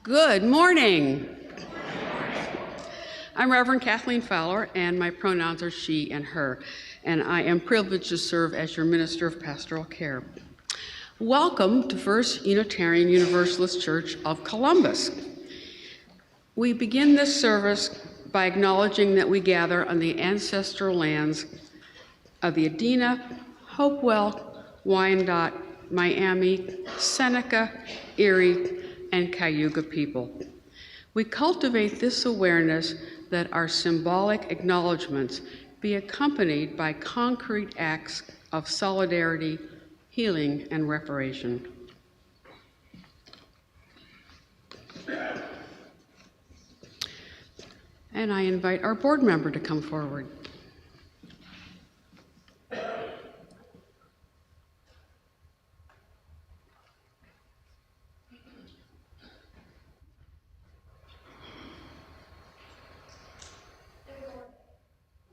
Good morning. I'm Reverend Kathleen Fowler, and my pronouns are she and her, and I am privileged to serve as your Minister of Pastoral Care. Welcome to First Unitarian Universalist Church of Columbus. We begin this service by acknowledging that we gather on the ancestral lands of the Adena, Hopewell, Wyandotte, Miami, Seneca, Erie, and Cayuga people. We cultivate this awareness that our symbolic acknowledgments be accompanied by concrete acts of solidarity, healing, and reparation. And I invite our board member to come forward.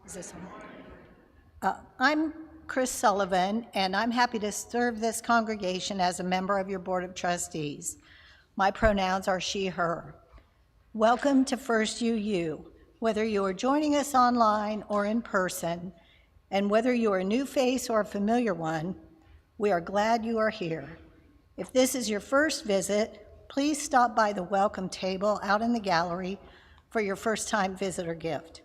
Is this on? I'm Chris Sullivan, and I'm happy to serve this congregation as a member of your Board of Trustees. My pronouns are she, her. Welcome to First UU. Whether you are joining us online or in person, and whether you are a new face or a familiar one, we are glad you are here. If this is your first visit, please stop by the welcome table out in the gallery for your first-time visitor gift.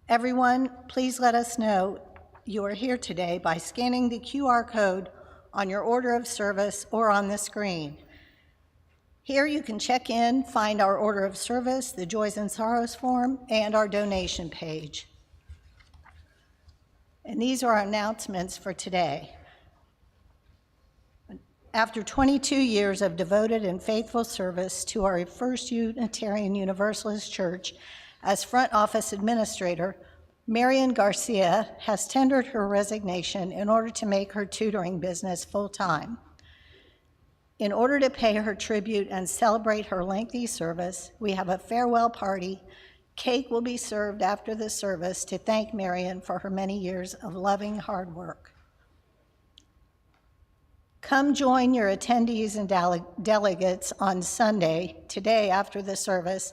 Everyone, please let us know you are here today by scanning the QR code on your order of service or on the screen. Here you can check in, find our order of service, the Joys and Sorrows form, and our donation page. And these are our announcements for today. After 22 years of devoted and faithful service to our First Unitarian Universalist Church as front office administrator, Marian Garcia has tendered her resignation in order to make her tutoring business full-time. In order to pay her tribute and celebrate her lengthy service, we have a farewell party. Cake will be served after the service to thank Marian for her many years of loving hard work. Come join your attendees and delegates on Sunday, today after the service,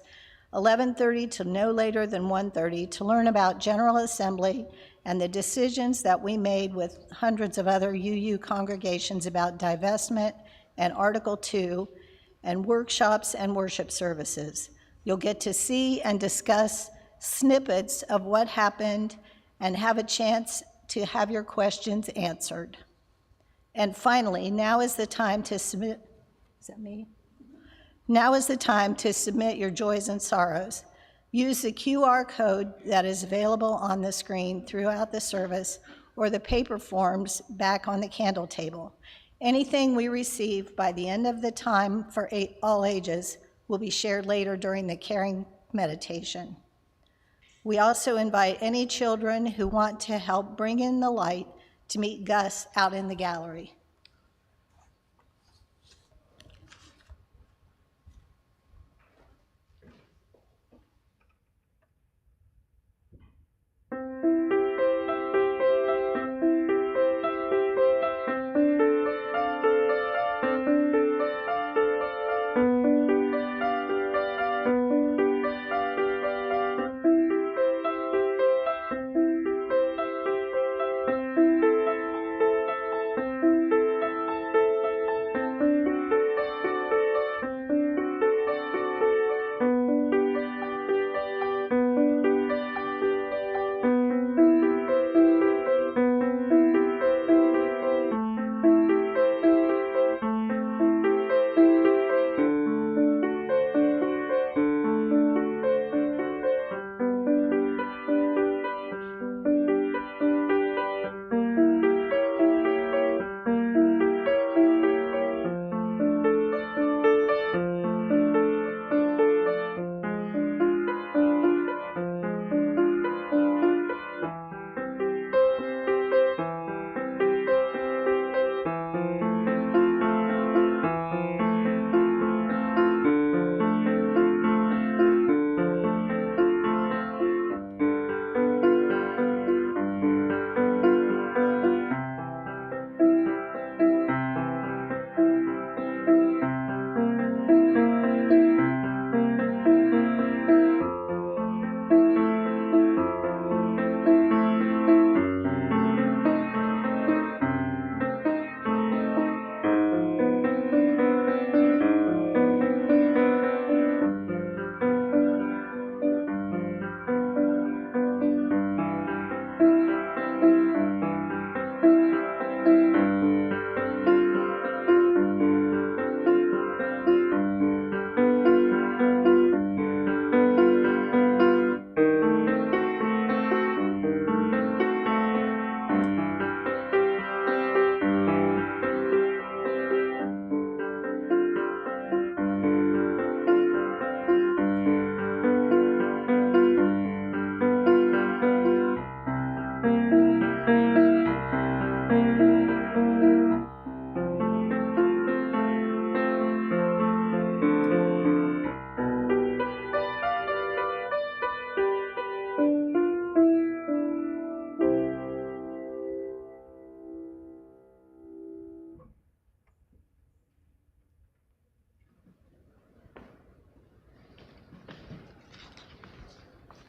11:30 to no later than 1:30, to learn about General Assembly and the decisions that we made with hundreds of other UU congregations about divestment and Article 2 and workshops and worship services. You'll get to see and discuss snippets of what happened and have a chance to have your questions answered. And finally, now is the time to submit, is that me? Now is the time to submit your joys and sorrows. Use the QR code that is available on the screen throughout the service or the paper forms back on the candle table. Anything we receive by the end of the time for all ages will be shared later during the caring meditation. We also invite any children who want to help bring in the light to meet Gus out in the gallery.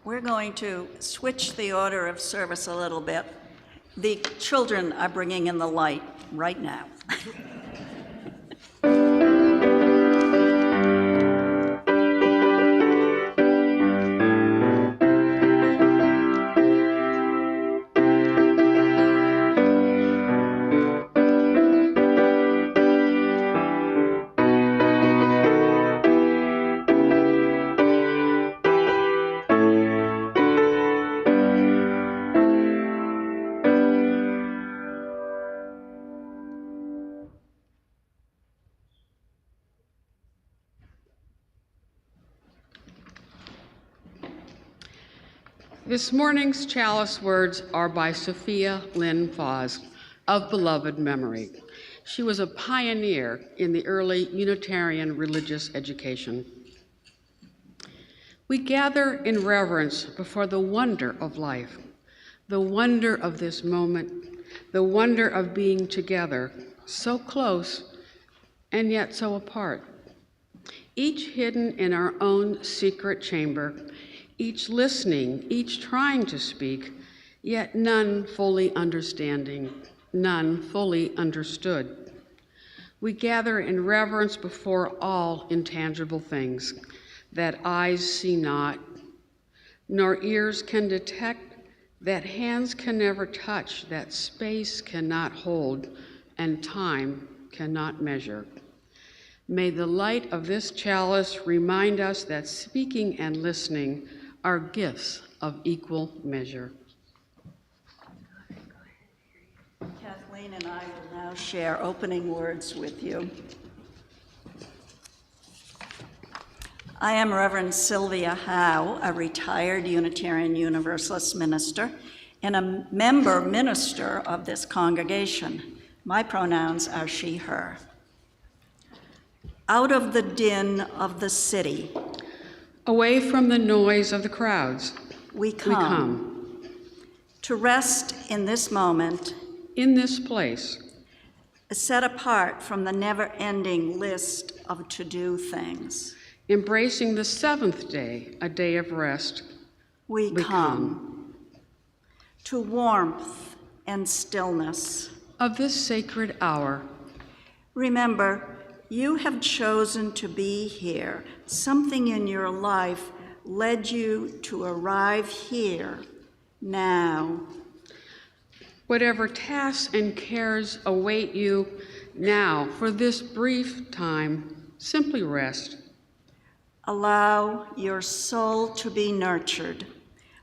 We're going to switch the order of service a little bit. The children are bringing in the light right now. This morning's chalice words are by Sophia Lynn Foss of beloved memory. She was a pioneer in the early Unitarian religious education. We gather in reverence before the wonder of life, the wonder of this moment, the wonder of being together, so close and yet so apart, each hidden in our own secret chamber, each listening, each trying to speak, yet none fully understanding, none fully understood. We gather in reverence before all intangible things that eyes see not, nor ears can detect, that hands can never touch, that space cannot hold, and time cannot measure. May the light of this chalice remind us that speaking and listening are gifts of equal measure. Kathleen and I will now share opening words with you. I am Reverend Sylvia Howe, a retired Unitarian Universalist minister and a member minister of this congregation. My pronouns are she, her. Out of the din of the city, away from the noise of the crowds, we come to rest in this moment, in this place, set apart from the never-ending list of to-do things. Embracing the seventh day, a day of rest, we come to warmth and stillness of this sacred hour. Remember, you have chosen to be here. Something in your life led you to arrive here now. Whatever tasks and cares await you now, for this brief time, simply rest. Allow your soul to be nurtured.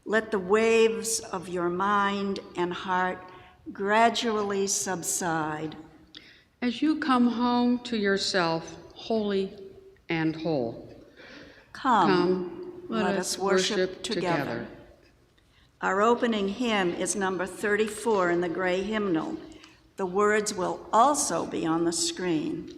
Let the waves of your mind and heart gradually subside. As you come home to yourself, holy and whole. Come, let us worship together. Our opening hymn is number 34 in the gray hymnal. The words will also be on the screen.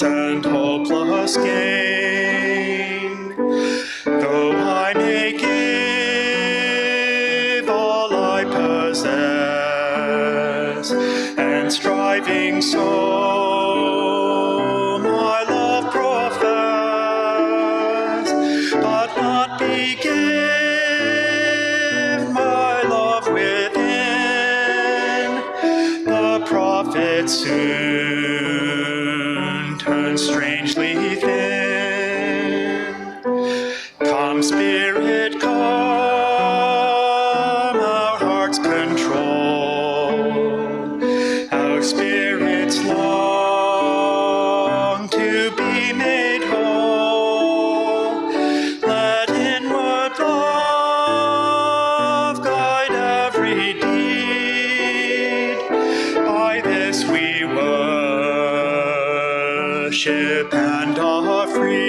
And hopeless gain, though I may give all I possess, and striving so my love profess, but not be give my love within, the prophet soon turns strangely thin. Come, Spirit, come, our hearts control. we worship and are freed.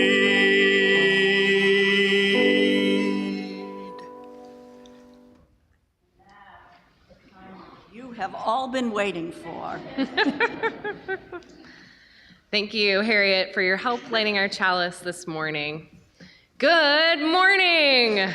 You have all been waiting for. Thank you, Harriet, for your help lighting our chalice this morning. Good morning.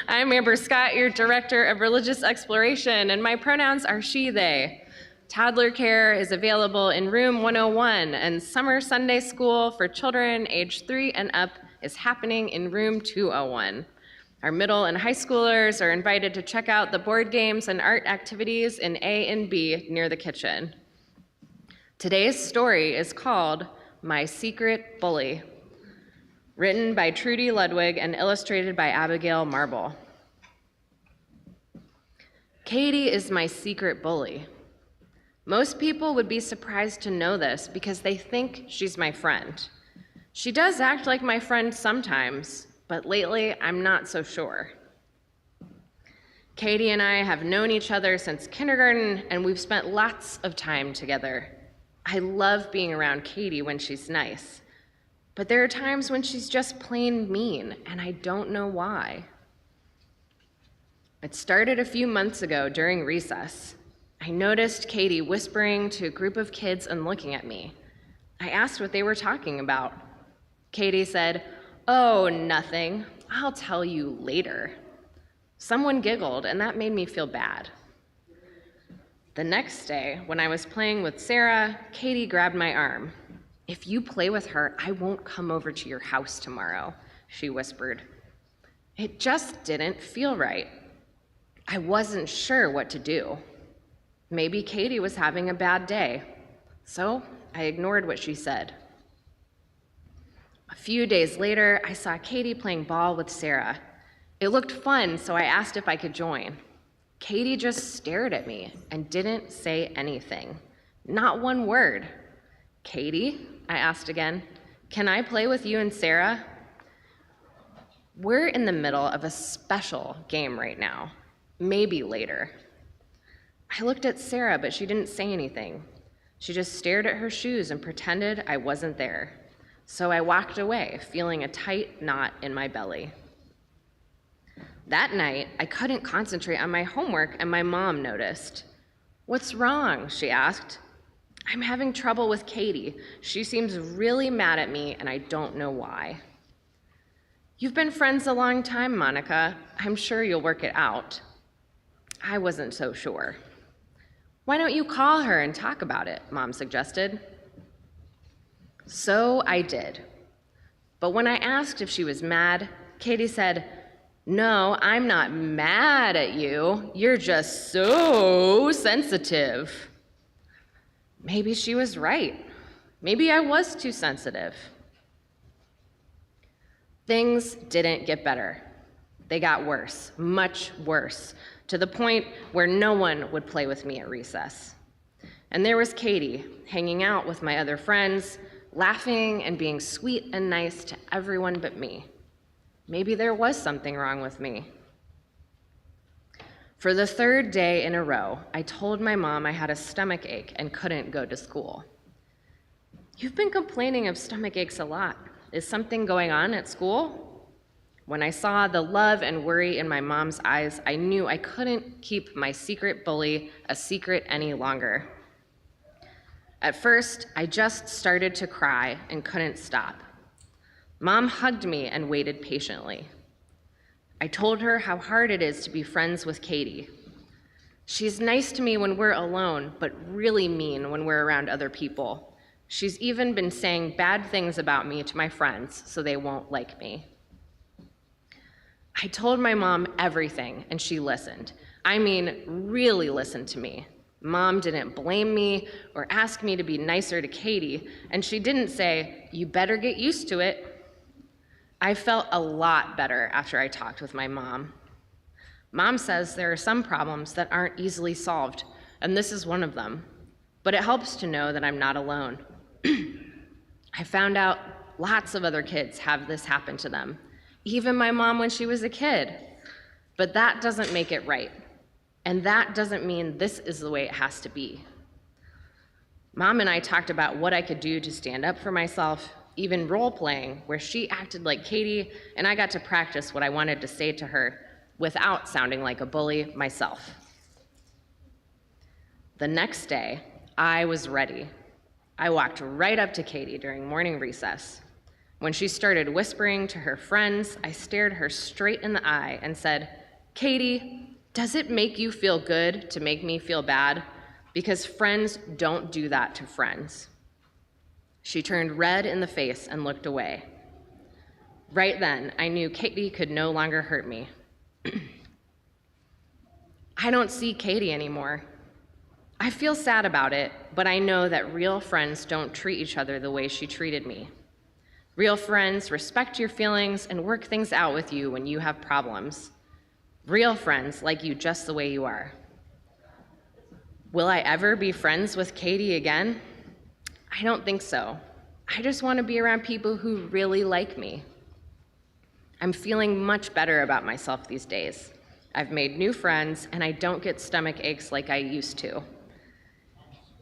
I'm Amber Scott, your Director of Religious Exploration, and my pronouns are she, they. Toddler care is available in room 101, and summer Sunday school for children age 3 and up is happening in room 201. Our middle and high schoolers are invited to check out the board games and art activities in A and B near the kitchen. Today's story is called My Secret Bully, written by Trudy Ludwig and illustrated by Abigail Marble. Katie is my secret bully. Most people would be surprised to know this because they think she's my friend. She does act like my friend sometimes, but lately I'm not so sure. Katie and I have known each other since kindergarten, and we've spent lots of time together. I love being around Katie when she's nice, but there are times when she's just plain mean, and I don't know why. It started a few months ago during recess. I noticed Katie whispering to a group of kids and looking at me. I asked what they were talking about. Katie said, "Oh, nothing. I'll tell you later." Someone giggled, and that made me feel bad. The next day, when I was playing with Sarah, Katie grabbed my arm. "If you play with her, I won't come over to your house tomorrow," she whispered. It just didn't feel right. I wasn't sure what to do. Maybe Katie was having a bad day, so I ignored what she said. A few days later, I saw Katie playing ball with Sarah. It looked fun, so I asked if I could join. Katie just stared at me and didn't say anything. Not one word. "Katie," I asked again, "can I play with you and Sarah?" "We're in the middle of a special game right now. Maybe later." I looked at Sarah, but she didn't say anything. She just stared at her shoes and pretended I wasn't there. So I walked away, feeling a tight knot in my belly. That night, I couldn't concentrate on my homework, and my mom noticed. "What's wrong?" she asked. "I'm having trouble with Katie. She seems really mad at me, and I don't know why." "You've been friends a long time, Monica. I'm sure you'll work it out." I wasn't so sure. "Why don't you call her and talk about it?" Mom suggested. So I did. But when I asked if she was mad, Katie said, "No, I'm not mad at you. You're just so sensitive." Maybe she was right. Maybe I was too sensitive. Things didn't get better. They got worse, much worse, to the point where no one would play with me at recess. And there was Katie, hanging out with my other friends, laughing and being sweet and nice to everyone but me. Maybe there was something wrong with me. For the third day in a row, I told my mom I had a stomach ache and couldn't go to school. "You've been complaining of stomach aches a lot. Is something going on at school?" When I saw the love and worry in my mom's eyes, I knew I couldn't keep my secret bully a secret any longer. At first, I just started to cry and couldn't stop. Mom hugged me and waited patiently. I told her how hard it is to be friends with Katie. She's nice to me when we're alone, but really mean when we're around other people. She's even been saying bad things about me to my friends so they won't like me. I told my mom everything, and she listened. I mean, really listened to me. Mom didn't blame me or ask me to be nicer to Katie, and she didn't say, "You better get used to it." I felt a lot better after I talked with my mom. Mom says there are some problems that aren't easily solved, and this is one of them, but it helps to know that I'm not alone. I found out lots of other kids have this happen to them, even my mom when she was a kid, but that doesn't make it right. And that doesn't mean this is the way it has to be. Mom and I talked about what I could do to stand up for myself, even role playing, where she acted like Katie and I got to practice what I wanted to say to her without sounding like a bully myself. The next day, I was ready. I walked right up to Katie during morning recess. When she started whispering to her friends, I stared her straight in the eye and said, "Katie, does it make you feel good to make me feel bad? Because friends don't do that to friends." She turned red in the face and looked away. Right then, I knew Katie could no longer hurt me. I don't see Katie anymore. I feel sad about it, but I know that real friends don't treat each other the way she treated me. Real friends respect your feelings and work things out with you when you have problems. Real friends like you just the way you are. Will I ever be friends with Katie again? I don't think so. I just want to be around people who really like me. I'm feeling much better about myself these days. I've made new friends, and I don't get stomach aches like I used to.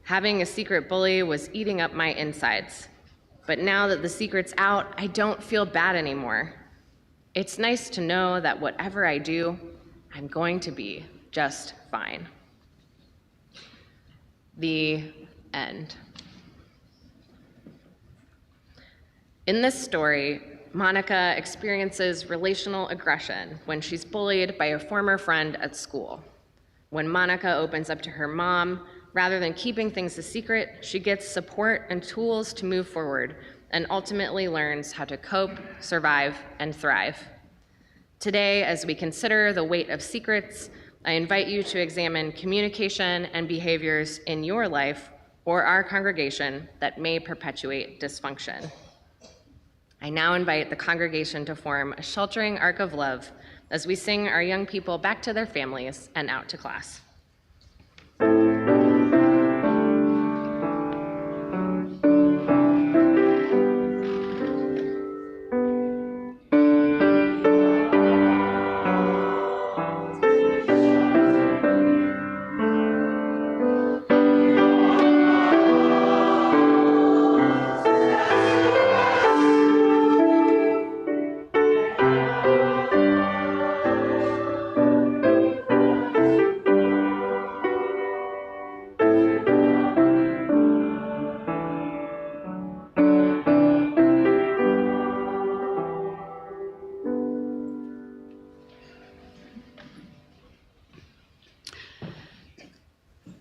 Having a secret bully was eating up my insides. But now that the secret's out, I don't feel bad anymore. It's nice to know that whatever I do, I'm going to be just fine. The end. In this story, Monica experiences relational aggression when she's bullied by a former friend at school. When Monica opens up to her mom, rather than keeping things a secret, she gets support and tools to move forward and ultimately learns how to cope, survive, and thrive. Today, as we consider the weight of secrets, I invite you to examine communication and behaviors in your life or our congregation that may perpetuate dysfunction. I now invite the congregation to form a sheltering arc of love as we sing our young people back to their families and out to class.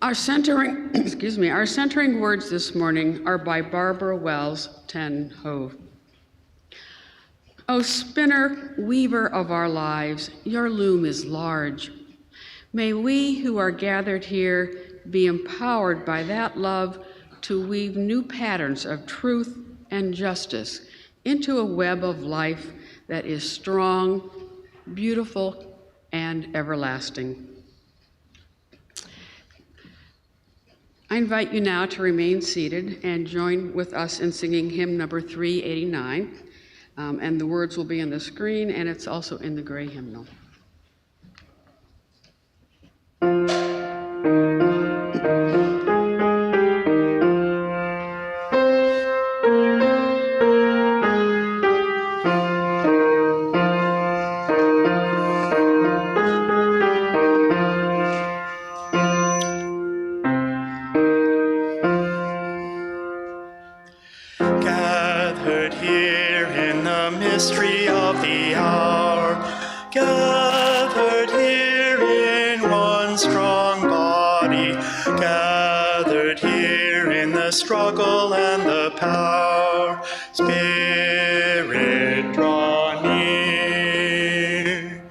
Our centering words this morning are by Barbara Wells Ten Hove. O spinner, weaver of our lives, your loom is large. May we who are gathered here be empowered by that love to weave new patterns of truth and justice into a web of life that is strong, beautiful, and everlasting. I invite you now to remain seated and join with us in singing hymn number 389. And the words will be on the screen, and it's also in the gray hymnal. Gathered here in the mystery of the hour, gathered here in one strong body, gathered here in the struggle and the power, Spirit, draw near.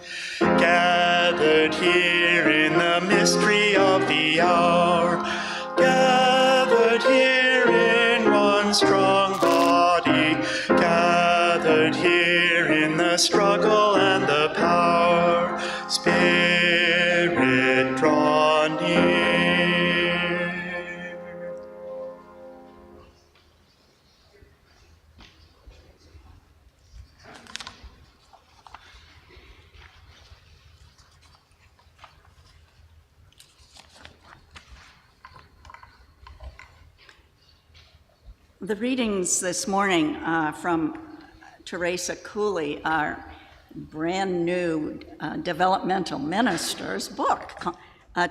Gathered here in the mystery of the hour, gathered here in one strong body, gathered here in the struggle and the power, Spirit, draw near. The readings this morning from Teresa Cooley, our brand new developmental minister's book,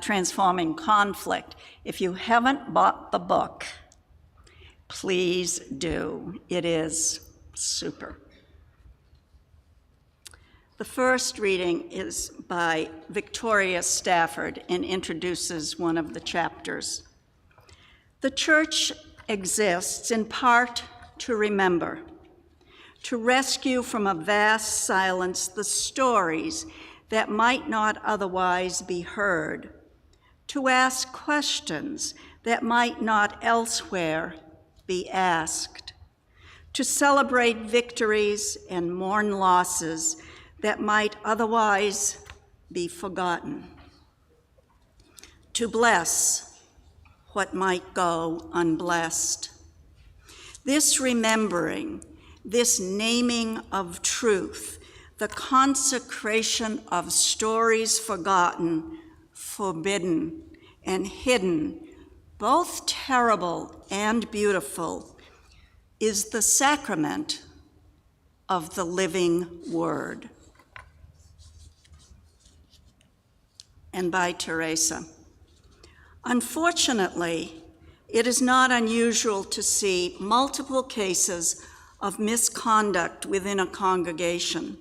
Transforming Conflict. If you haven't bought the book, please do. It is super. The first reading is by Victoria Stafford and introduces one of the chapters. The church exists in part to remember, to rescue from a vast silence the stories that might not otherwise be heard, to ask questions that might not elsewhere be asked, to celebrate victories and mourn losses that might otherwise be forgotten, to bless what might go unblessed. This remembering, this naming of truth, the consecration of stories forgotten, forbidden, and hidden, both terrible and beautiful, is the sacrament of the living word. And by Teresa. Unfortunately, it is not unusual to see multiple cases of misconduct within a congregation.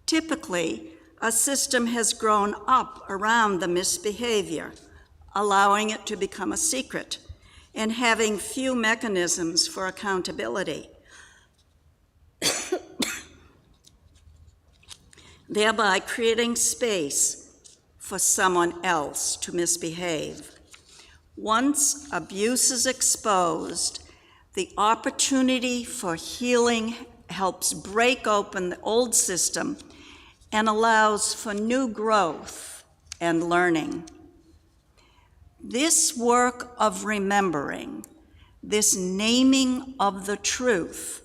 Typically, a system has grown up around the misbehavior, allowing it to become a secret and having few mechanisms for accountability, thereby creating space for someone else to misbehave. Once abuse is exposed, the opportunity for healing helps break open the old system and allows for new growth and learning. This work of remembering, this naming of the truth,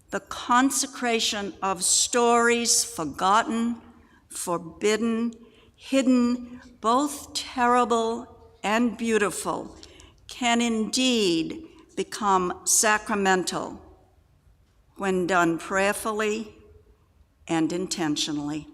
the consecration of stories forgotten, forbidden, hidden, both terrible and beautiful, can indeed become sacramental when done prayerfully and intentionally.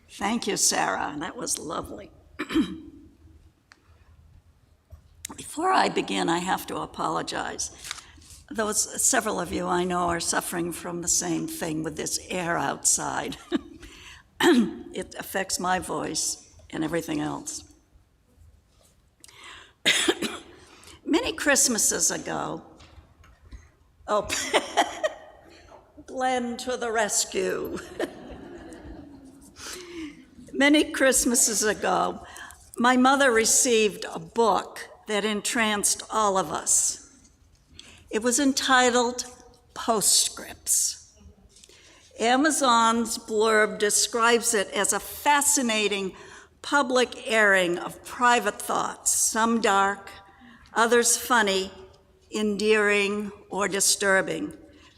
Thank you, Sarah. That was lovely. Before I begin, I have to apologize. Several of you I know are suffering from the same thing with this air outside. It affects my voice and everything else. Many Christmases ago, Glenn to the rescue. Many Christmases ago, my mother received a book that entranced all of us. It was entitled Postscripts. Amazon's blurb describes it as a fascinating public airing of private thoughts, some dark, others funny, endearing, or disturbing,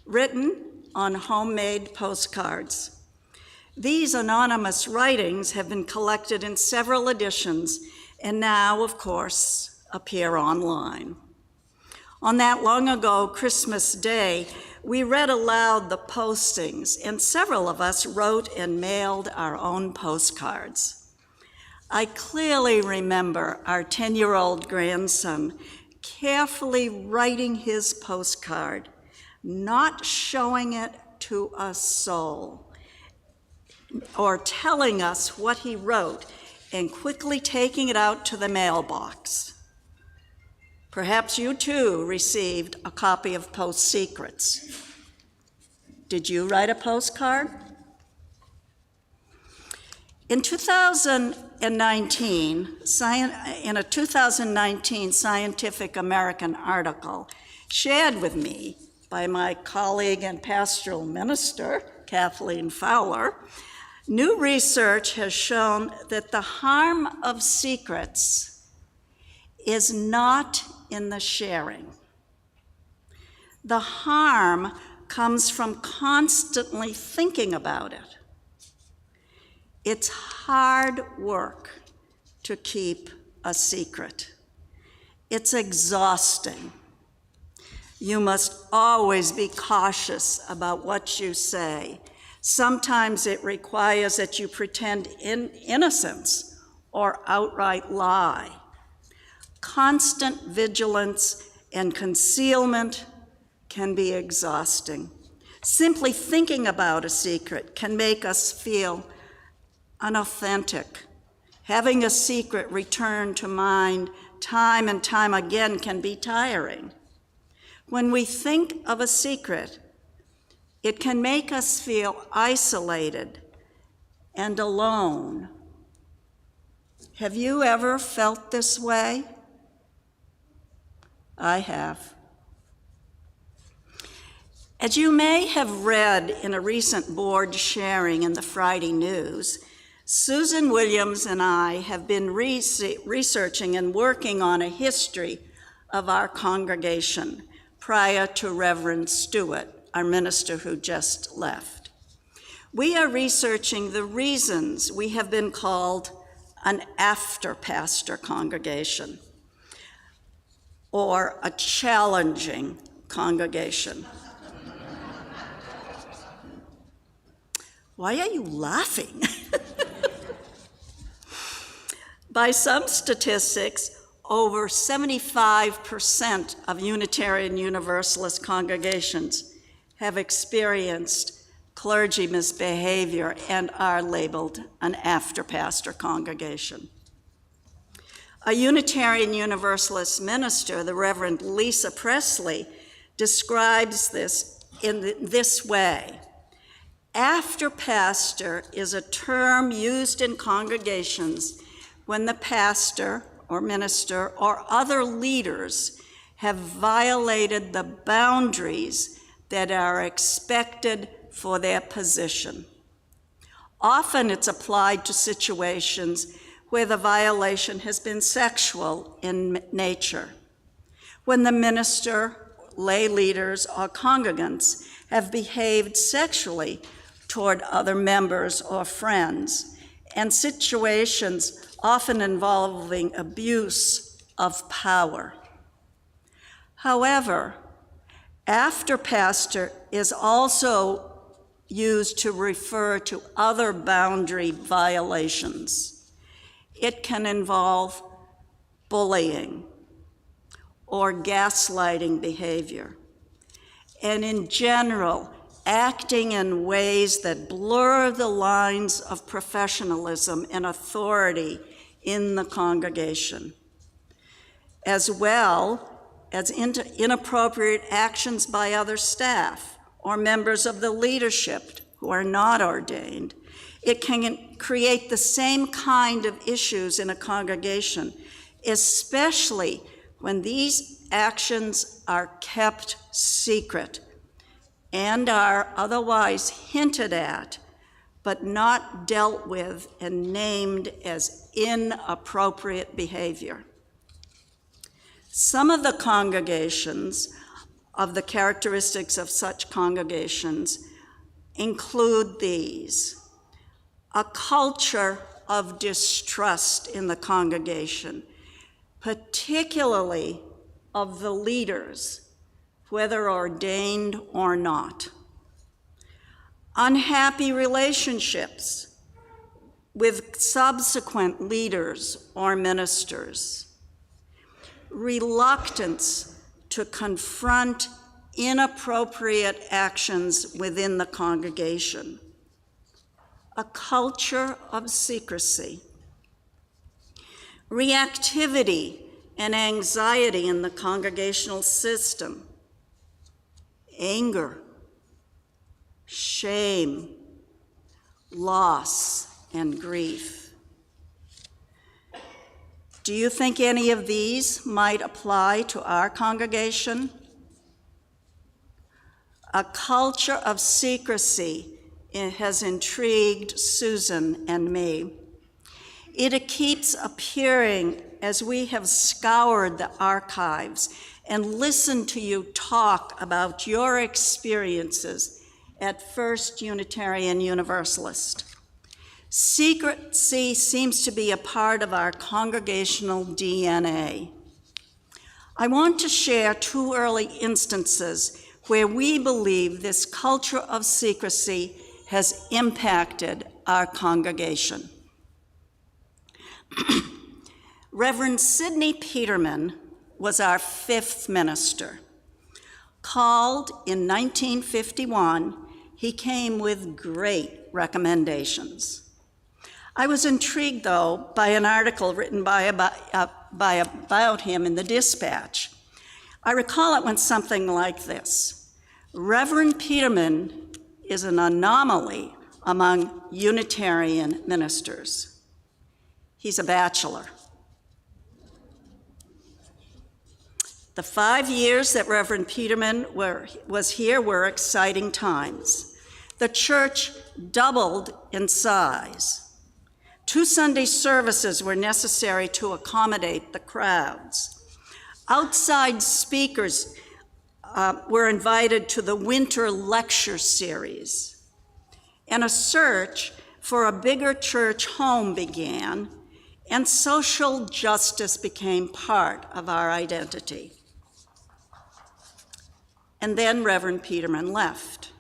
written on homemade postcards. These anonymous writings have been collected in several editions and now, of course, appear online. On that long ago Christmas Day, we read aloud the postings, and several of us wrote and mailed our own postcards. I clearly remember our 10-year-old grandson carefully writing his postcard, not showing it to a soul, or telling us what he wrote and quickly taking it out to the mailbox. Perhaps you too received a copy of Post Secrets. Did you write a postcard? In 2019, in a 2019 Scientific American article shared with me by my colleague and pastoral minister, Kathleen Fowler, new research has shown that the harm of secrets is not in the sharing. The harm comes from constantly thinking about it. It's hard work to keep a secret. It's exhausting. You must always be cautious about what you say. Sometimes it requires that you pretend innocence or outright lie. Constant vigilance and concealment can be exhausting. Simply thinking about a secret can make us feel unauthentic. Having a secret return to mind time and time again can be tiring. When we think of a secret, it can make us feel isolated and alone. Have you ever felt this way? I have. As you may have read in a recent board sharing in the Friday News, Susan Williams and I have been researching and working on a history of our congregation prior to Reverend Stewart, our minister who just left. We are researching the reasons we have been called an after-pastor congregation or a challenging congregation. Why are you laughing? By some statistics, over 75% of Unitarian Universalist congregations have experienced clergy misbehavior and are labeled an after-pastor congregation. A Unitarian Universalist minister, the Reverend Lisa Presley, describes this in this way. After-pastor is a term used in congregations when the pastor or minister or other leaders have violated the boundaries that are expected for their position. Often it's applied to situations where the violation has been sexual in nature, when the minister, lay leaders, or congregants have behaved sexually toward other members or friends, and situations often involving abuse of power. However, after-pastor is also used to refer to other boundary violations. It can involve bullying or gaslighting behavior, and in general, acting in ways that blur the lines of professionalism and authority in the congregation, as well as inappropriate actions by other staff or members of the leadership who are not ordained. It can create the same kind of issues in a congregation, especially when these actions are kept secret and are otherwise hinted at, but not dealt with and named as inappropriate behavior. Some of the characteristics of such congregations include these: a culture of distrust in the congregation, particularly of the leaders, whether ordained or not. Unhappy relationships with subsequent leaders or ministers. Reluctance to confront inappropriate actions within the congregation. A culture of secrecy. Reactivity and anxiety in the congregational system. Anger, shame, loss, and grief. Do you think any of these might apply to our congregation? A culture of secrecy has intrigued Susan and me. It keeps appearing as we have scoured the archives and listened to you talk about your experiences at First Unitarian Universalist. Secrecy seems to be a part of our congregational DNA. I want to share two early instances where we believe this culture of secrecy has impacted our congregation. Reverend Sidney Peterman was our fifth minister. Called in 1951, he came with great recommendations. I was intrigued, though, by an article written about him in the Dispatch. I recall it went something like this: Reverend Peterman is an anomaly among Unitarian ministers. He's a bachelor. The 5 years that Reverend Peterman was here were exciting times. The church doubled in size. 2 Sunday services were necessary to accommodate the crowds. Outside speakers were invited to the winter lecture series, and a search for a bigger church home began, and social justice became part of our identity. And then Reverend Peterman left.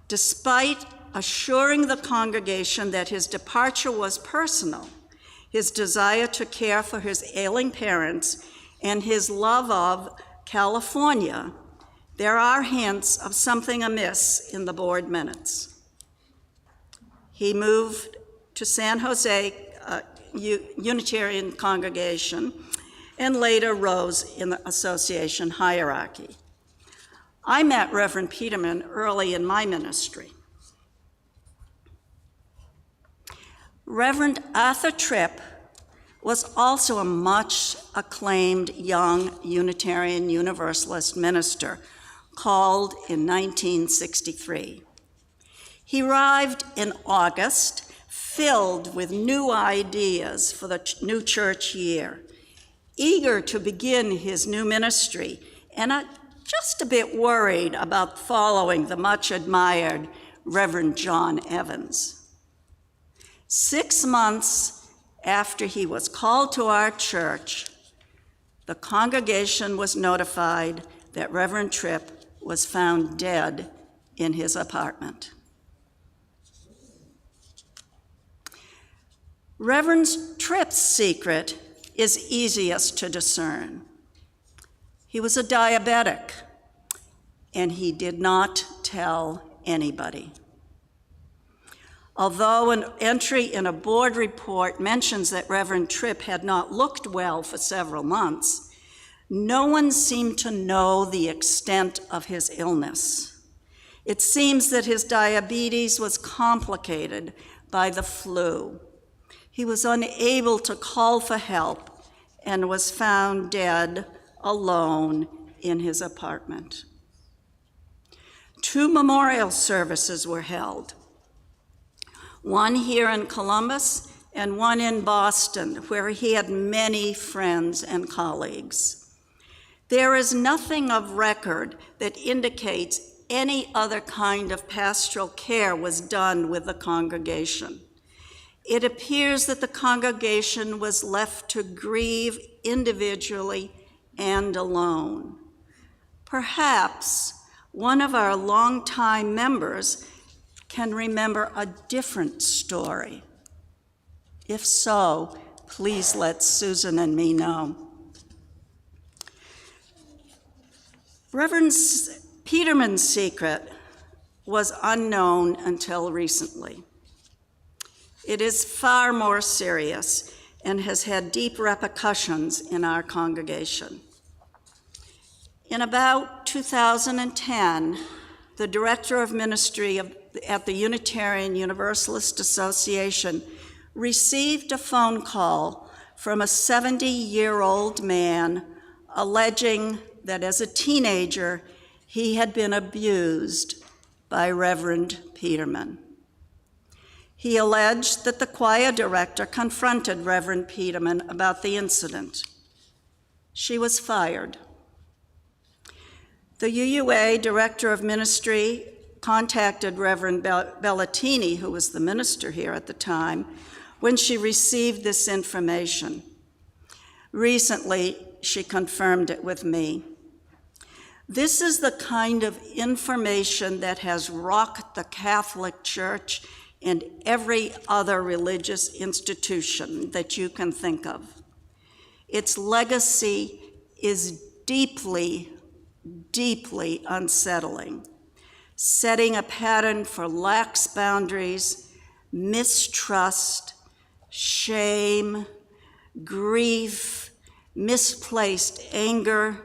Despite assuring the congregation that his departure was personal, his desire to care for his ailing parents, and his love of California, there are hints of something amiss in the board minutes. He moved to San Jose Unitarian congregation and later rose in the association hierarchy. I met Reverend Peterman early in my ministry. Reverend Arthur Tripp was also a much acclaimed young Unitarian Universalist minister, called in 1963. He arrived in August, filled with new ideas for the new church year, eager to begin his new ministry, and just a bit worried about following the much admired Reverend John Evans. 6 months after he was called to our church, the congregation was notified that Reverend Tripp was found dead in his apartment. Reverend Tripp's secret is easiest to discern. He was a diabetic, and he did not tell anybody. Although an entry in a board report mentions that Reverend Tripp had not looked well for several months, no one seemed to know the extent of his illness. It seems that his diabetes was complicated by the flu. He was unable to call for help and was found dead alone in his apartment. 2 memorial services were held, one here in Columbus and one in Boston, where he had many friends and colleagues. There is nothing of record that indicates any other kind of pastoral care was done with the congregation. It appears that the congregation was left to grieve individually and alone. Perhaps one of our longtime members can remember a different story. If so, please let Susan and me know. Reverend Peterman's secret was unknown until recently. It is far more serious and has had deep repercussions in our congregation. In about 2010, the director of ministry at the Unitarian Universalist Association received a phone call from a 70-year-old man alleging that as a teenager, he had been abused by Reverend Peterman. He alleged that the choir director confronted Reverend Peterman about the incident. She was fired. The UUA director of ministry contacted Reverend Bellatini, who was the minister here at the time, when she received this information. Recently, she confirmed it with me. This is the kind of information that has rocked the Catholic Church and every other religious institution that you can think of. Its legacy is deeply, deeply unsettling, setting a pattern for lax boundaries, mistrust, shame, grief, misplaced anger,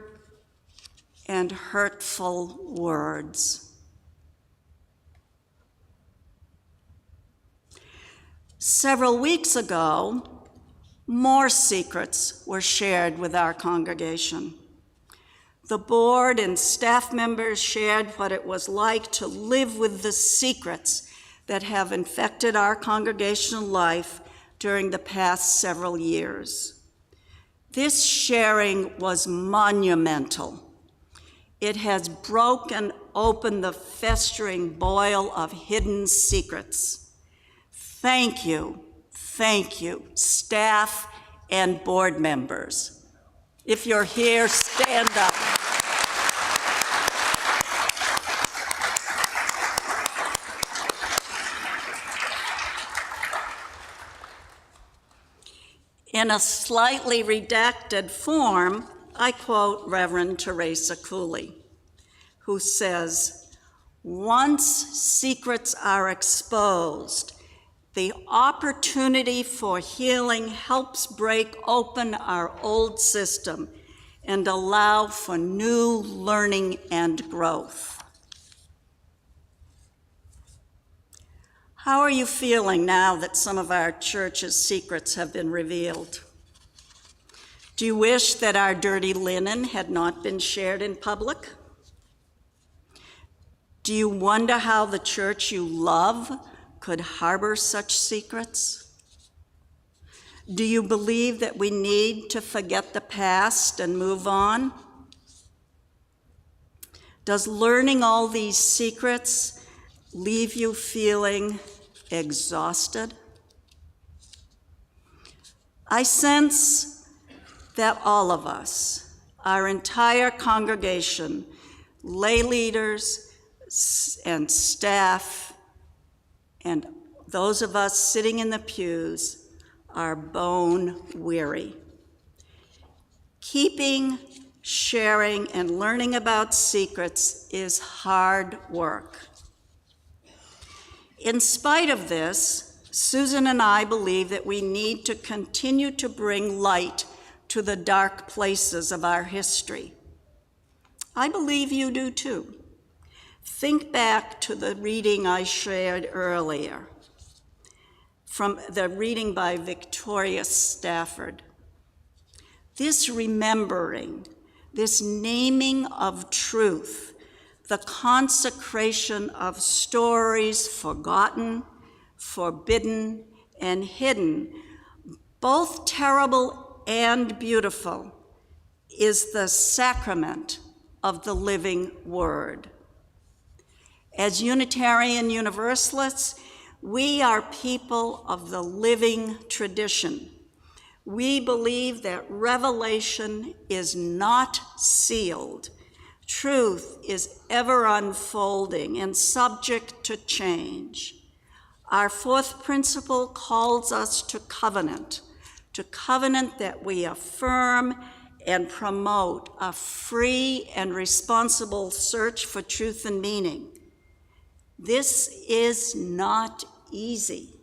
and hurtful words. Several weeks ago, more secrets were shared with our congregation. The board and staff members shared what it was like to live with the secrets that have infected our congregational life during the past several years. This sharing was monumental. It has broken open the festering boil of hidden secrets. Thank you, staff and board members. If you're here, stand up. In a slightly redacted form, I quote Reverend Teresa Cooley, who says, "Once secrets are exposed, the opportunity for healing helps break open our old system and allow for new learning and growth." How are you feeling now that some of our church's secrets have been revealed? Do you wish that our dirty linen had not been shared in public? Do you wonder how the church you love could harbor such secrets? Do you believe that we need to forget the past and move on? Does learning all these secrets leave you feeling exhausted? I sense that all of us, our entire congregation, lay leaders and staff, and those of us sitting in the pews, are bone weary. Keeping, sharing, and learning about secrets is hard work. In spite of this, Susan and I believe that we need to continue to bring light to the dark places of our history. I believe you do too. Think back to the reading I shared earlier, from the reading by Victoria Stafford. This remembering, this naming of truth, the consecration of stories forgotten, forbidden, and hidden, both terrible and beautiful, is the sacrament of the living word. As Unitarian Universalists, we are people of the living tradition. We believe that revelation is not sealed. Truth is ever unfolding and subject to change. Our fourth principle calls us to covenant that we affirm and promote a free and responsible search for truth and meaning. This is not easy.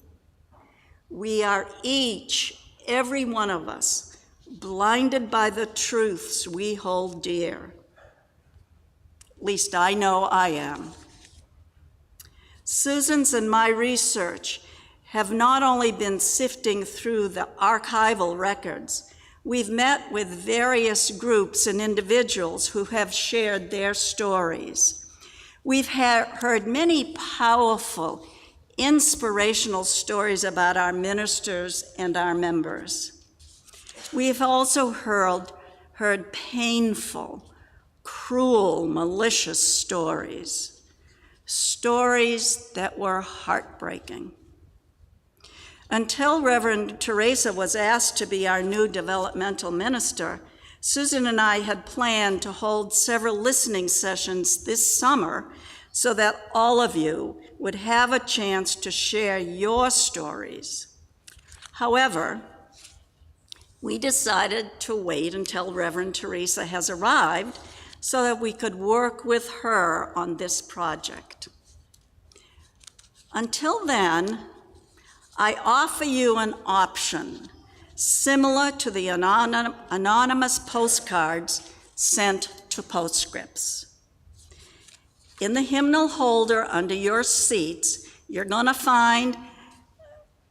We are each, every one of us, blinded by the truths we hold dear. At least I know I am. Susan's and my research have not only been sifting through the archival records, we've met with various groups and individuals who have shared their stories. We've heard many powerful, inspirational stories about our ministers and our members. We've also heard painful, cruel, malicious stories that were heartbreaking. Until Reverend Teresa was asked to be our new developmental minister, Susan and I had planned to hold several listening sessions this summer so that all of you would have a chance to share your stories. However, we decided to wait until Reverend Teresa has arrived so that we could work with her on this project. Until then, I offer you an option similar to the anonymous postcards sent to postscripts. In the hymnal holder under your seats, you're going to find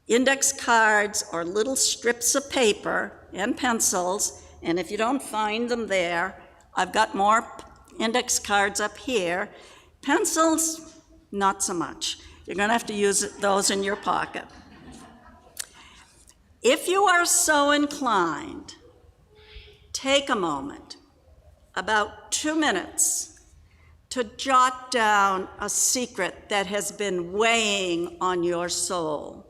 index cards or little strips of paper and pencils, and if you don't find them there, I've got more index cards up here. Pencils, not so much. You're going to have to use those in your pocket. If you are so inclined, take a moment, about 2 minutes, to jot down a secret that has been weighing on your soul.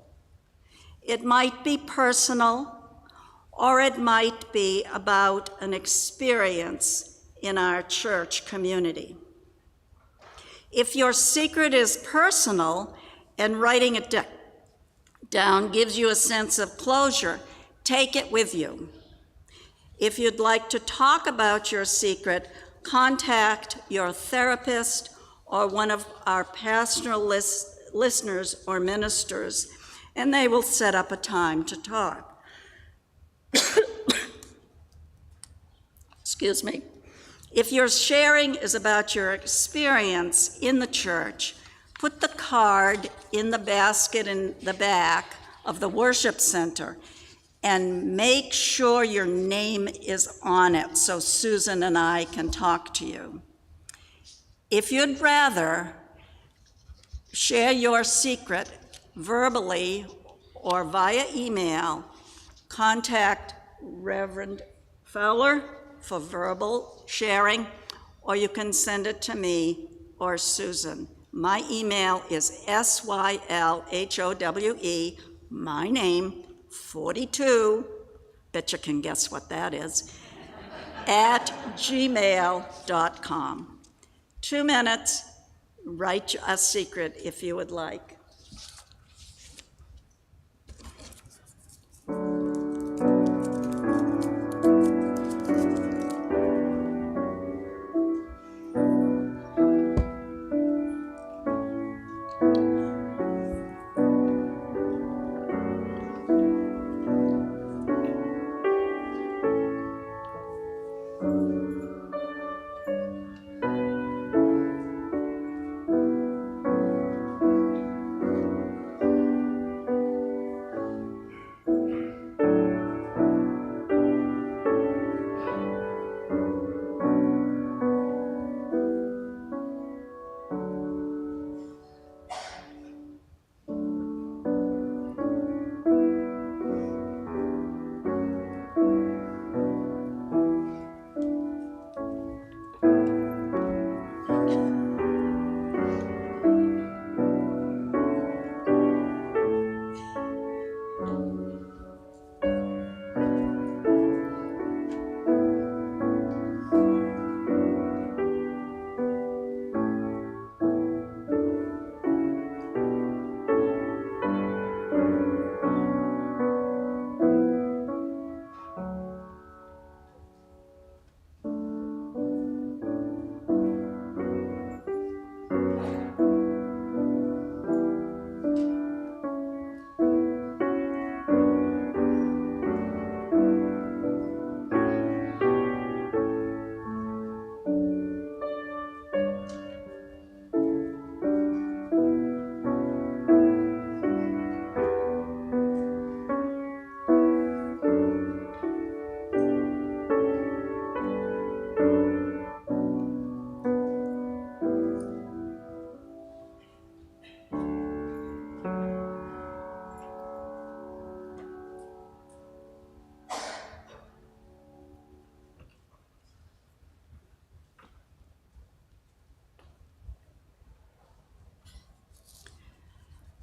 It might be personal, or it might be about an experience in our church community. If your secret is personal and writing it down gives you a sense of closure, take it with you. If you'd like to talk about your secret, contact your therapist or one of our pastoral listeners or ministers, and they will set up a time to talk. Excuse me. If your sharing is about your experience in the church, put the card in the basket in the back of the worship center and make sure your name is on it so Susan and I can talk to you. If you'd rather share your secret verbally or via email, contact Reverend Fowler for verbal sharing, or you can send it to me or Susan. My email is SYLHOWE, my name, 42, bet you can guess what that is, at gmail.com. 2 minutes, write a secret if you would like.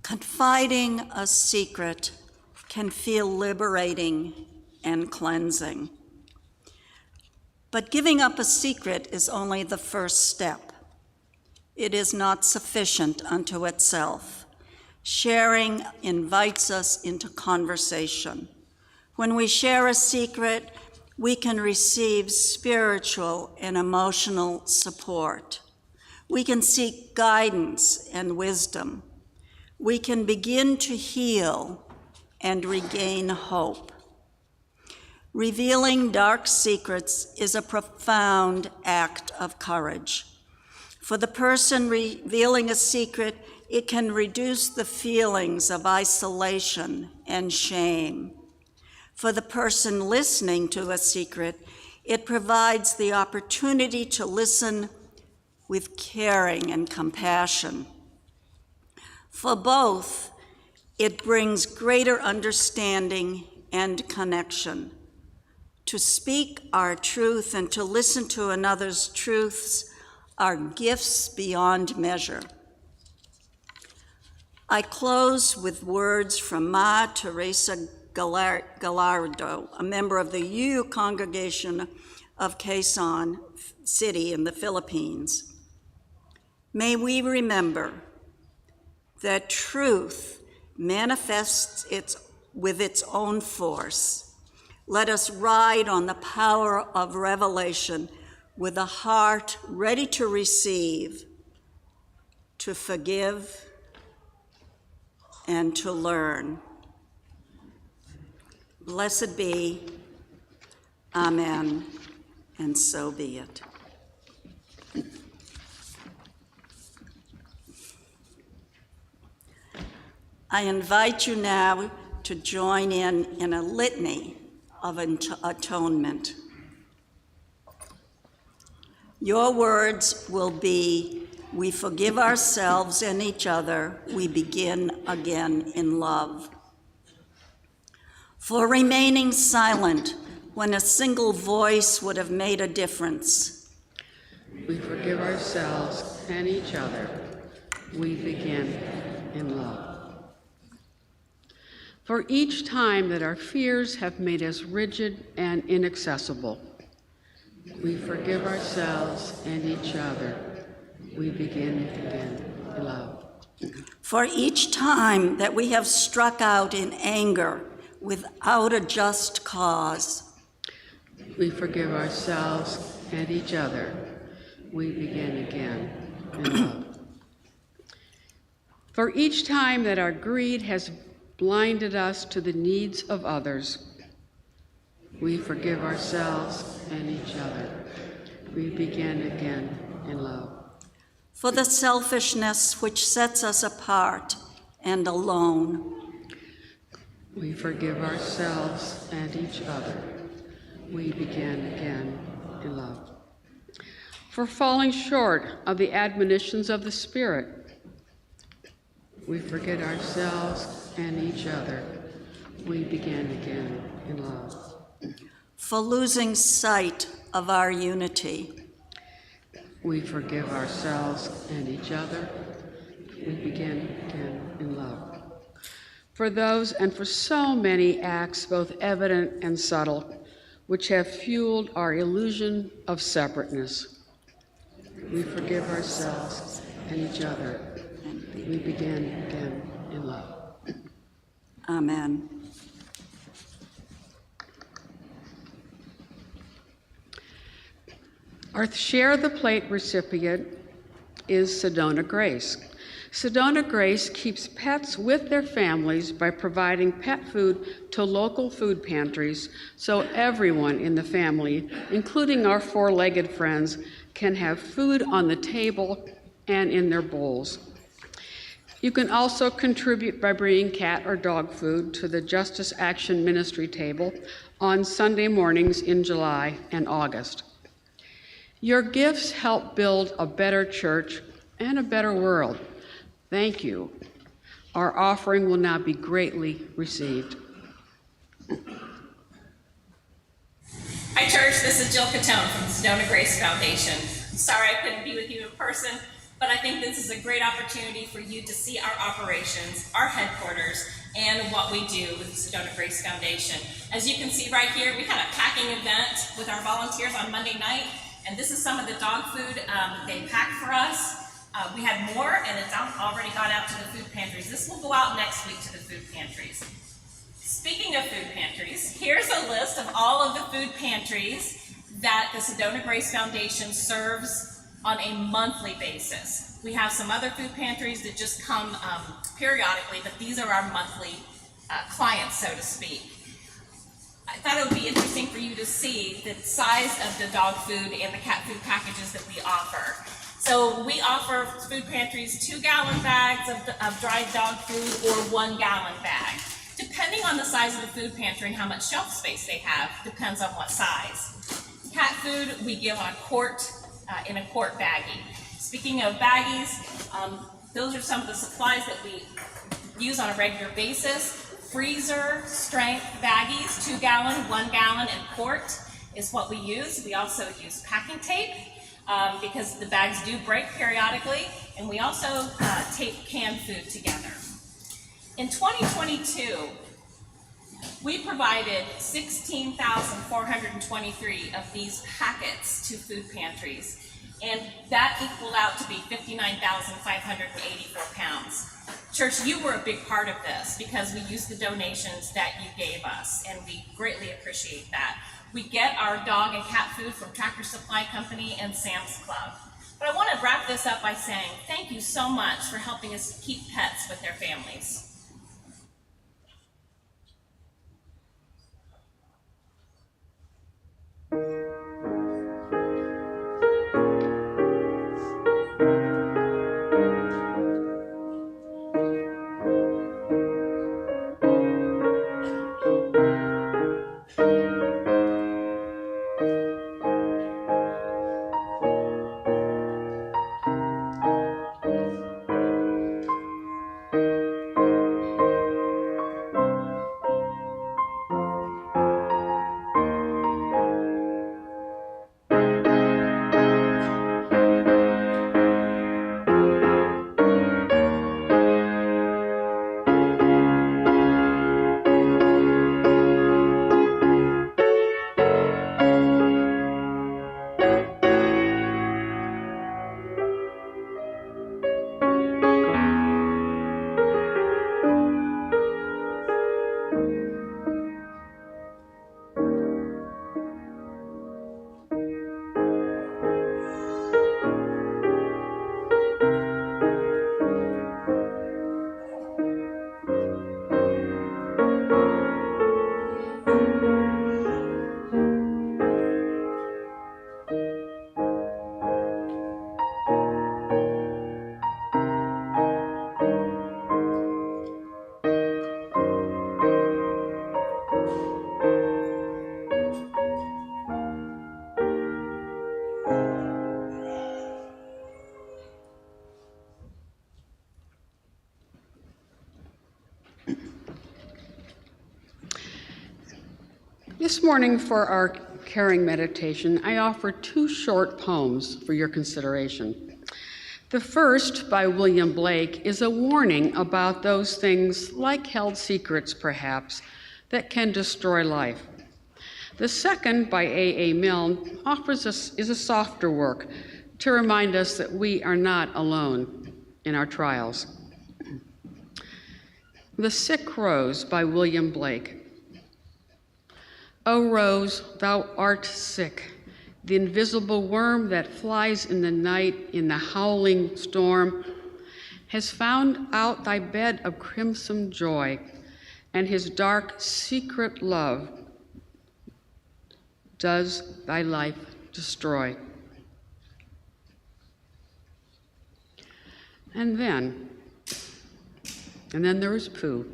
Confiding a secret can feel liberating and cleansing. But giving up a secret is only the first step. It is not sufficient unto itself. Sharing invites us into conversation. When we share a secret, we can receive spiritual and emotional support. We can seek guidance and wisdom. We can begin to heal and regain hope. Revealing dark secrets is a profound act of courage. For the person revealing a secret, it can reduce the feelings of isolation and shame. For the person listening to a secret, it provides the opportunity to listen with caring and compassion. For both, it brings greater understanding and connection. To speak our truth and to listen to another's truths are gifts beyond measure. I close with words from Ma Teresa Gallardo, a member of the UU congregation of Quezon City in the Philippines. May we remember that truth manifests with its own force. Let us ride on the power of revelation with a heart ready to receive, to forgive, and to learn. Blessed be, amen, and so be it. I invite you now to join in a litany of atonement. Your words will be, we forgive ourselves and each other, we begin again in love. For remaining silent when a single voice would have made a difference. We forgive ourselves and each other, we begin in love. For each time that our fears have made us rigid and inaccessible, we forgive ourselves and each other. We begin again in love. For each time that we have struck out in anger without a just cause, we forgive ourselves and each other. We begin again in love. For each time that our greed has blinded us to the needs of others, we forgive ourselves and each other. We begin again in love. For the selfishness which sets us apart and alone, we forgive ourselves and each other. We begin again in love. For falling short of the admonitions of the Spirit, we forget ourselves and each other. We begin again in love. For losing sight of our unity, we forgive ourselves and each other. We begin again in love. For those and for so many acts, both evident and subtle, which have fueled our illusion of separateness, we forgive ourselves and each other. We begin again in love. Amen. Our Share the Plate recipient is Sedona Grace. Sedona Grace keeps pets with their families by providing pet food to local food pantries so everyone in the family, including our four-legged friends, can have food on the table and in their bowls. You can also contribute by bringing cat or dog food to the Justice Action Ministry table on Sunday mornings in July and August. Your gifts help build a better church and a better world. Thank you. Our offering will now be greatly received. Hi, church. This is Jill Catone from the Sedona Grace Foundation. I'm sorry I couldn't be with you in person, but I think this is a great opportunity for you to see our operations, our headquarters, and what we do with the Sedona Grace Foundation. As you can see right here, we had a packing event with our volunteers on Monday night, and this is some of the dog food they packed for us. We had more, and it's already gone out to the food pantries. This will go out next week to the food pantries. Speaking of food pantries, here's a list of all of the food pantries that the Sedona Grace Foundation serves on a monthly basis. We have some other food pantries that just come periodically, but these are our monthly clients, so to speak. I thought it would be interesting for you to see the size of the dog food and the cat food packages that we offer. So we offer food pantries 2-gallon bags of dried dog food or 1-gallon bag. Depending on the size of the food pantry and how much shelf space they have, depends on what size. Cat food we give on a quart, in a quart baggie. Speaking of baggies, Those are some of the supplies that we use on a regular basis. Freezer strength baggies, 2 gallon, 1 gallon, and quart is what we use. We also use packing tape because the bags do break periodically, and we also tape canned food together. In 2022, we provided 16,423 of these packets to food pantries, and that equaled out to be 59,584 pounds. Church, you were a big part of this because we used the donations that you gave us, and we greatly appreciate that. We get our dog and cat food from Tractor Supply Company and Sam's Club. But I want to wrap this up by saying thank you so much for helping us keep pets with their families. This morning for our caring meditation, I offer 2 short poems for your consideration. The first, by William Blake, is a warning about those things, like held secrets perhaps, that can destroy life. The second, by A.A. Milne, is a softer work to remind us that we are not alone in our trials. The Sick Rose, by William Blake. O rose, thou art sick, the invisible worm that flies in the night in the howling storm has found out thy bed of crimson joy, and his dark secret love does thy life destroy. And then there was Pooh.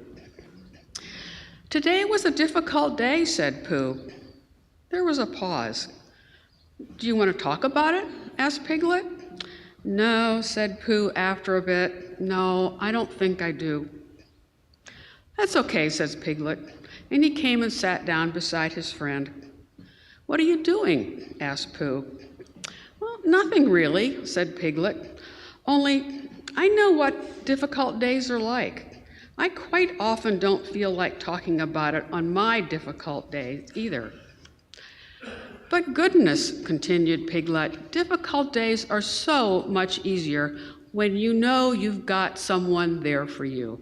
Today was a difficult day, said Pooh. There was a pause. Do you want to talk about it? Asked Piglet. No, said Pooh after a bit. No, I don't think I do. That's okay, says Piglet, and he came and sat down beside his friend. What are you doing? Asked Pooh. Well, nothing really, said Piglet. Only I know what difficult days are like. I quite often don't feel like talking about it on my difficult days either. But goodness, continued Piglet, difficult days are so much easier when you know you've got someone there for you.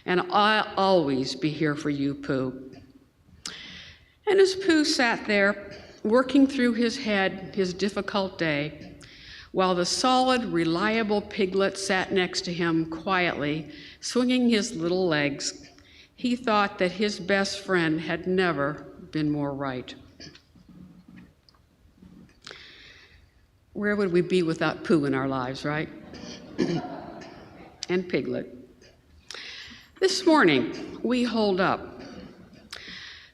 And I'll always be here for you, Pooh. And as Pooh sat there, working through his head his difficult day, while the solid, reliable Piglet sat next to him quietly, swinging his little legs, he thought that his best friend had never been more right. Where would we be without Pooh in our lives, right? And Piglet. This morning, we hold up.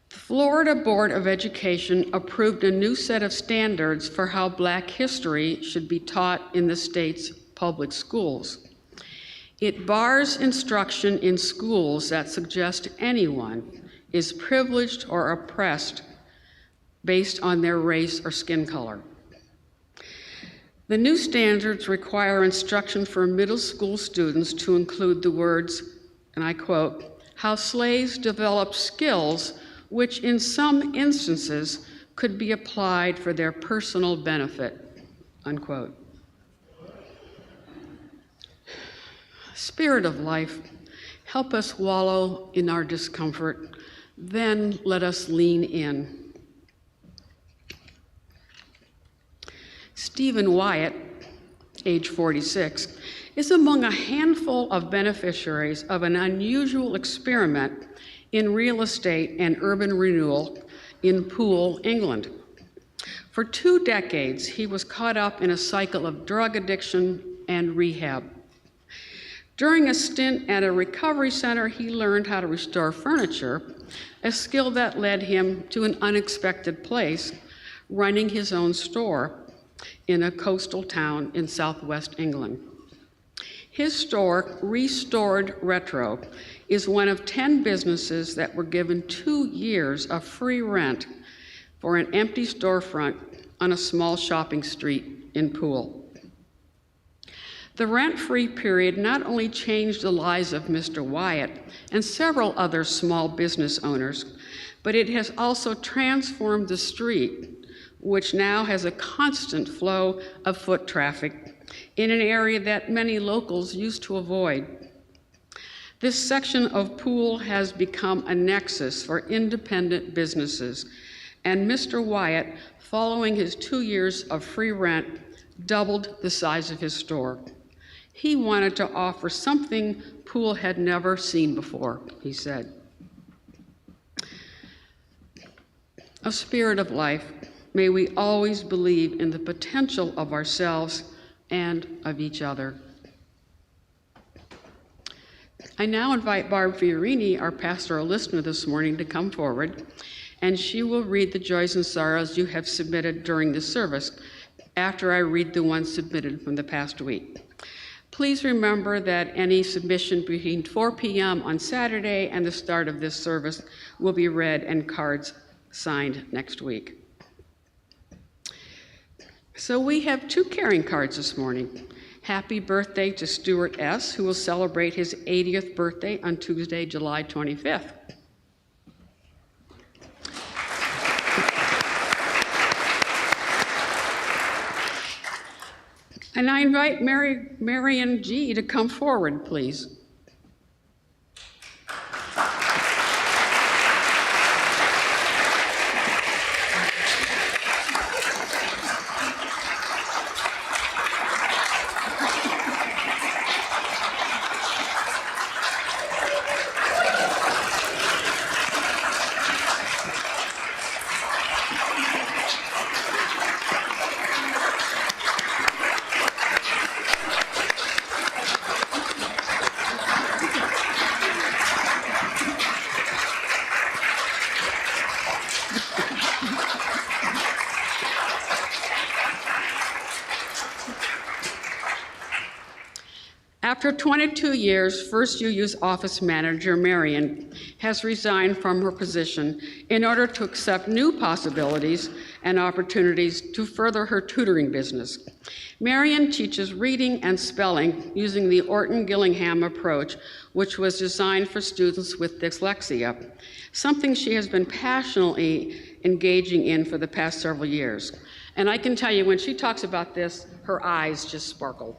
The Florida Board of Education approved a new set of standards for how Black history should be taught in the state's public schools. It bars instruction in schools that suggest anyone is privileged or oppressed based on their race or skin color. The new standards require instruction for middle school students to include the words, and I quote, "how slaves developed skills which in some instances could be applied for their personal benefit," unquote. Spirit of life, help us wallow in our discomfort, then let us lean in. Stephen Wyatt, age 46, is among a handful of beneficiaries of an unusual experiment in real estate and urban renewal in Poole, England. For 2 decades, he was caught up in a cycle of drug addiction and rehab. During a stint at a recovery center, he learned how to restore furniture, a skill that led him to an unexpected place, running his own store in a coastal town in southwest England. His store, Restored Retro, is one of 10 businesses that were given 2 years of free rent for an empty storefront on a small shopping street in Poole. The rent-free period not only changed the lives of Mr. Wyatt and several other small business owners, but it has also transformed the street, which now has a constant flow of foot traffic in an area that many locals used to avoid. This section of Poole has become a nexus for independent businesses, and Mr. Wyatt, following his 2 years of free rent, doubled the size of his store. He wanted to offer something Poole had never seen before, he said. A spirit of life, may we always believe in the potential of ourselves and of each other. I now invite Barb Fiorini, our pastoral listener this morning, to come forward, and she will read the joys and sorrows you have submitted during the service after I read the ones submitted from the past week. Please remember that any submission between 4 p.m. on Saturday and the start of this service will be read and cards signed next week. So we have 2 caring cards this morning. Happy birthday to Stuart S., who will celebrate his 80th birthday on Tuesday, July 25th. And I invite Marion G. to come forward, please. After 22 years, First UU's office manager, Marion, has resigned from her position in order to accept new possibilities and opportunities to further her tutoring business. Marion teaches reading and spelling using the Orton-Gillingham approach, which was designed for students with dyslexia, something she has been passionately engaging in for the past several years. And I can tell you, when she talks about this, her eyes just sparkle.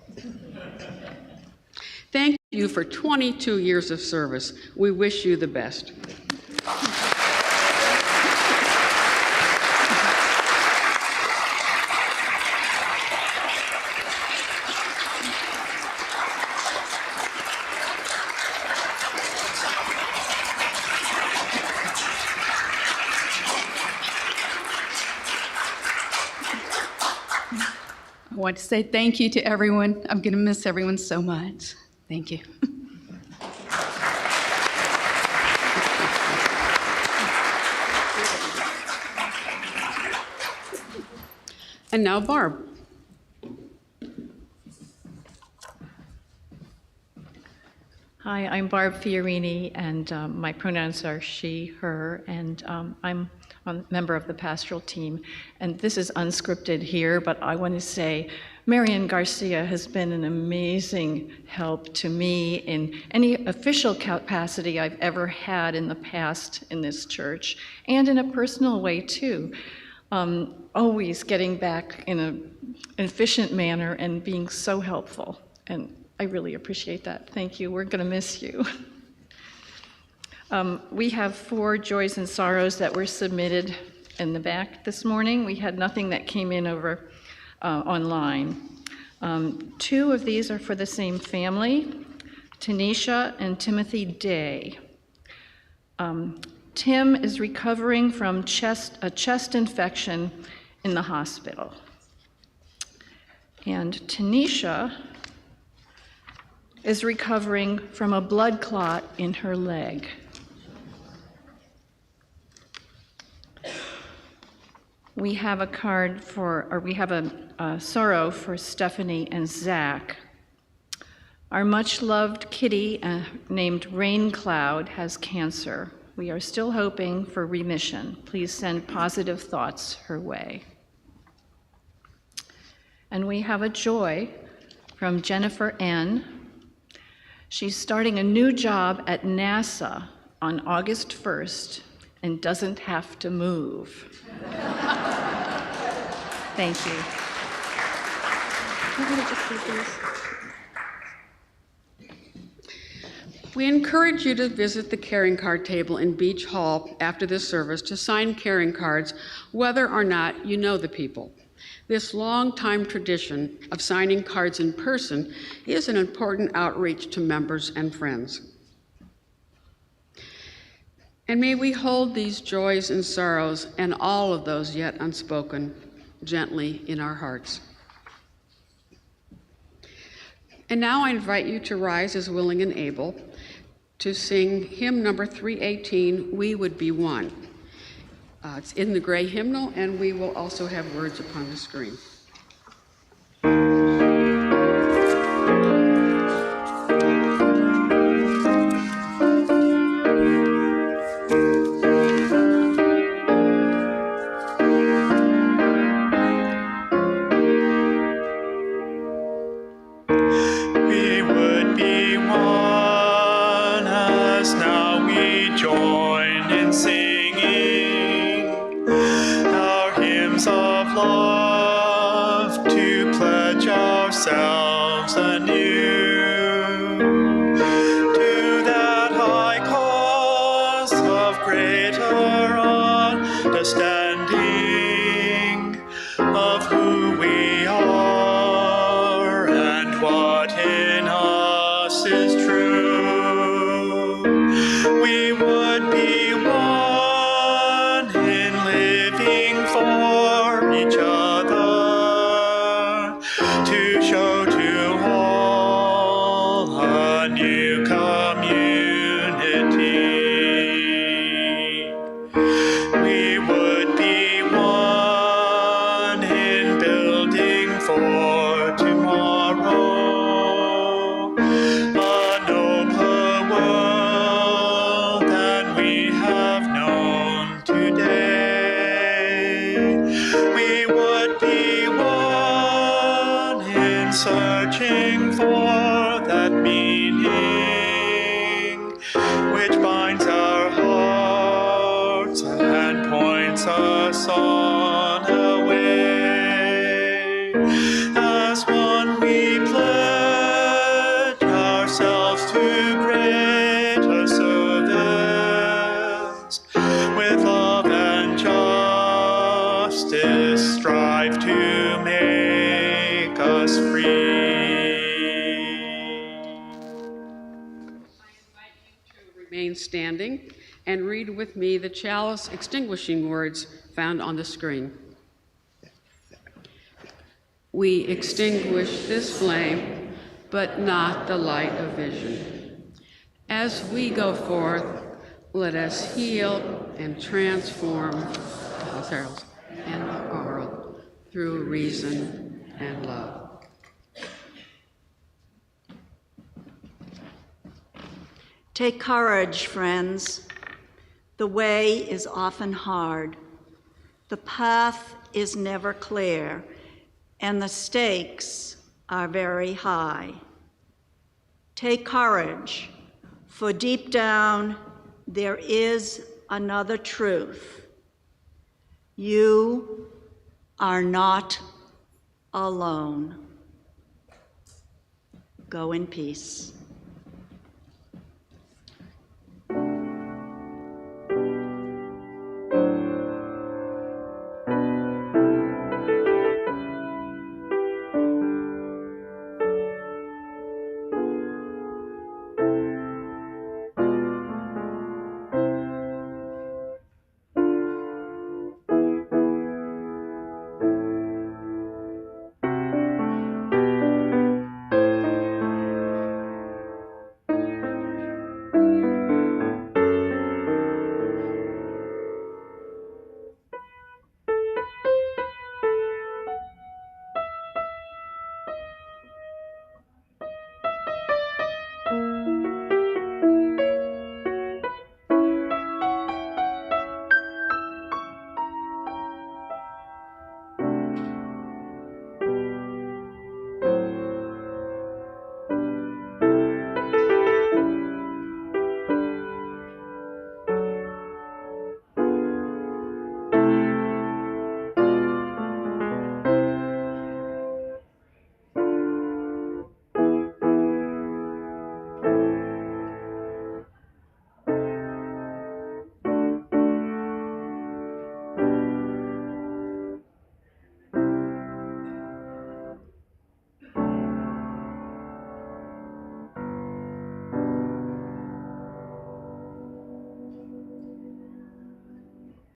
Thank you for 22 years of service. We wish you the best. I want to say thank you to everyone. I'm going to miss everyone so much. Thank you. And now Barb. Hi, I'm Barb Fiorini, and my pronouns are she, her, and I'm a member of the pastoral team. And this is unscripted here, but I want to say Marian Garcia has been an amazing help to me in any official capacity I've ever had in the past in this church, and in a personal way too. Always getting back in an efficient manner and being so helpful. And I really appreciate that. Thank you. We're going to miss you. We have 4 joys and sorrows that were submitted in the back this morning. We had nothing that came in over online. 2 of these are for the same family, Tanisha and Timothy Day. Tim is recovering from a chest infection in the hospital. And Tanisha is recovering from a blood clot in her leg. We have a sorrow for Stephanie and Zach. Our much-loved kitty named Rain Cloud has cancer. We are still hoping for remission. Please send positive thoughts her way. And we have a joy from Jennifer N. She's starting a new job at NASA on August 1st and doesn't have to move. Thank you. We encourage you to visit the caring card table in Beach Hall after this service to sign caring cards, whether or not you know the people. This long-time tradition of signing cards in person is an important outreach to members and friends. And may we hold these joys and sorrows and all of those yet unspoken gently in our hearts. And now I invite you to rise as willing and able to sing hymn number 318, We Would Be One. It's in the gray hymnal, and we will also have words upon the screen. We would be one as now we join in singing our hymns of love to pledge ourselves anew to that high cause of greater understanding of who we are and what in us is true. We would be one in living for each other to show to all a new community. We would be one in building for tomorrow, a nobler world than we have known today. We would be one in searching for that meaning which binds our hearts and points us on our way. As one we pledge ourselves to greater service. With love and justice strive to make us free. Remain standing and read with me the chalice extinguishing words found on the screen. We extinguish this flame, but not the light of vision. As we go forth, let us heal and transform ourselves and the world through reason and love. Take courage, friends. The way is often hard. The path is never clear, and the stakes are very high. Take courage, for deep down there is another truth. You are not alone. Go in peace.